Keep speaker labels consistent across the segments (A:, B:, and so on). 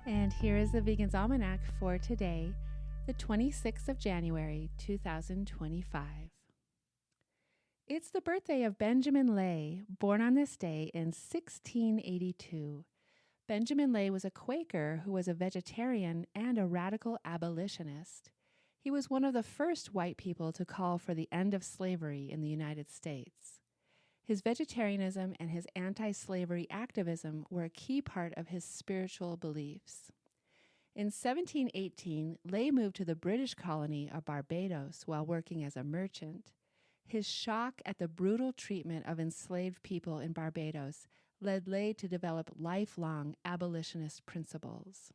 A: And here is the Vegan's Almanac for today, the 26th of January, 2025. It's the birthday of Benjamin Lay, born on this day in 1682. Benjamin Lay was a Quaker who was a vegetarian and a radical abolitionist. He was one of the first white people to call for the end of slavery in the United States. His vegetarianism and his anti-slavery activism were a key part of his spiritual beliefs. In 1718, Lay moved to the British colony of Barbados while working as a merchant. His shock at the brutal treatment of enslaved people in Barbados led Lay to develop lifelong abolitionist principles.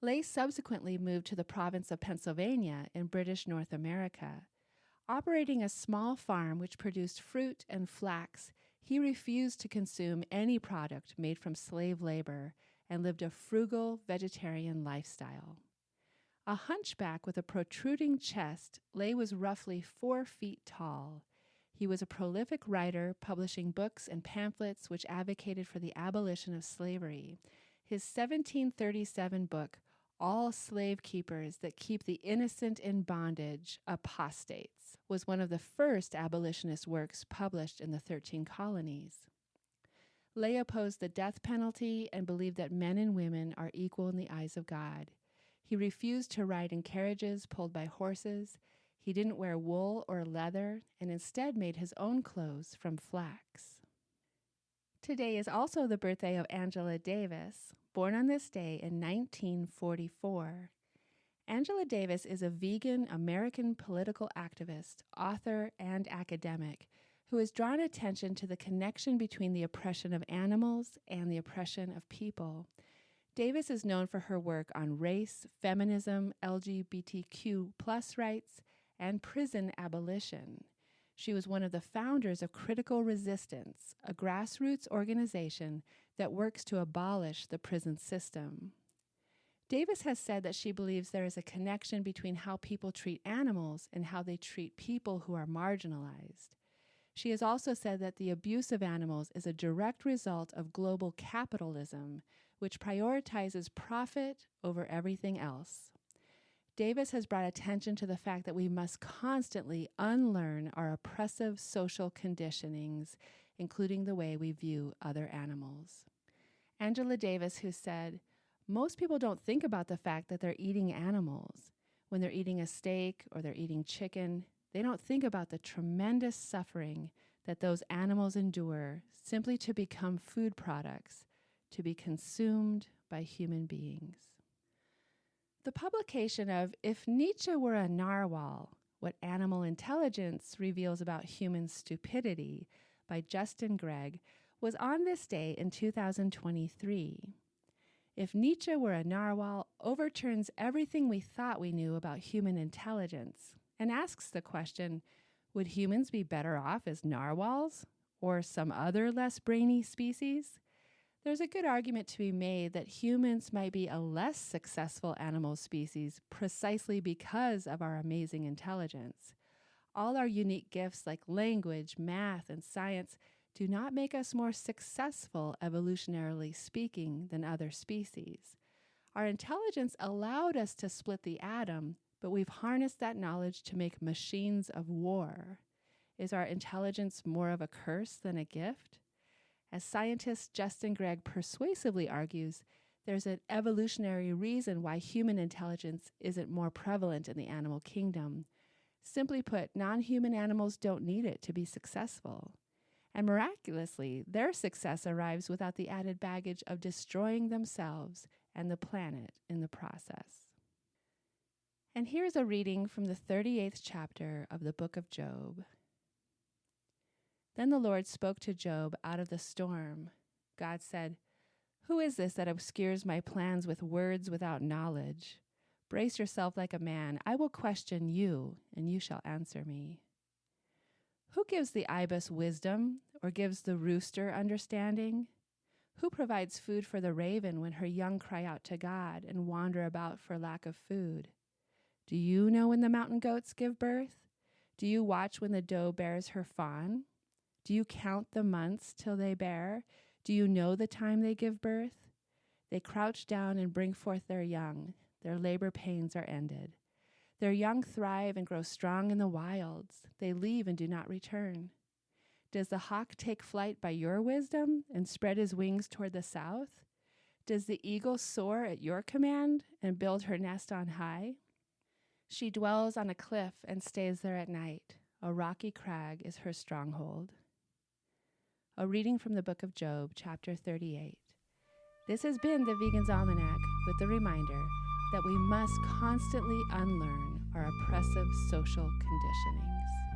A: Lay subsequently moved to the province of Pennsylvania in British North America. Operating a small farm which produced fruit and flax, he refused to consume any product made from slave labor and lived a frugal vegetarian lifestyle. A hunchback with a protruding chest, Lay was roughly 4 feet tall. He was a prolific writer, publishing books and pamphlets which advocated for the abolition of slavery. His 1737 book, All Slave Keepers That Keep the Innocent in Bondage, Apostates, was one of the first abolitionist works published in the 13 colonies. Lay opposed the death penalty and believed that men and women are equal in the eyes of God. He refused to ride in carriages pulled by horses. He didn't wear wool or leather and instead made his own clothes from flax. Today is also the birthday of Angela Davis, born on this day in 1944. Angela Davis is a vegan American political activist, author, and academic who has drawn attention to the connection between the oppression of animals and the oppression of people. Davis is known for her work on race, feminism, LGBTQ+ rights, and prison abolition. She was one of the founders of Critical Resistance, a grassroots organization that works to abolish the prison system. Davis has said that she believes there is a connection between how people treat animals and how they treat people who are marginalized. She has also said that the abuse of animals is a direct result of global capitalism, which prioritizes profit over everything else. Davis has brought attention to the fact that we must constantly unlearn our oppressive social conditionings, including the way we view other animals. Angela Davis, who said, "Most people don't think about the fact that they're eating animals. When they're eating a steak or they're eating chicken, they don't think about the tremendous suffering that those animals endure simply to become food products, to be consumed by human beings." The publication of If Nietzsche Were a Narwhal, What Animal Intelligence Reveals About Human Stupidity by Gregg was on this day in 2023. If Nietzsche Were a Narwhal overturns everything we thought we knew about human intelligence and asks the question, would humans be better off as narwhals or some other less brainy species? There's a good argument to be made that humans might be a less successful animal species precisely because of our amazing intelligence. All our unique gifts like language, math, and science do not make us more successful, evolutionarily speaking, than other species. Our intelligence allowed us to split the atom, but we've harnessed that knowledge to make machines of war. Is our intelligence more of a curse than a gift? As scientist Gregg persuasively argues, there's an evolutionary reason why human intelligence isn't more prevalent in the animal kingdom. Simply put, non-human animals don't need it to be successful. And miraculously, their success arrives without the added baggage of destroying themselves and the planet in the process. And here's a reading from the 38th chapter of the book of Job. Then the Lord spoke to Job out of the storm. God said, "Who is this that obscures my plans with words without knowledge? Brace yourself like a man. I will question you, and you shall answer me. Who gives the ibis wisdom, or gives the rooster understanding? Who provides food for the raven when her young cry out to God and wander about for lack of food? Do you know when the mountain goats give birth? Do you watch when the doe bears her fawn? Do you count the months till they bear? Do you know the time they give birth? They crouch down and bring forth their young. Their labor pains are ended. Their young thrive and grow strong in the wilds. They leave and do not return. Does the hawk take flight by your wisdom and spread his wings toward the south? Does the eagle soar at your command and build her nest on high? She dwells on a cliff and stays there at night. A rocky crag is her stronghold. A reading from the book of Job, chapter 38. This has been the Vegan's Almanac with the reminder that we must constantly unlearn our oppressive social conditionings.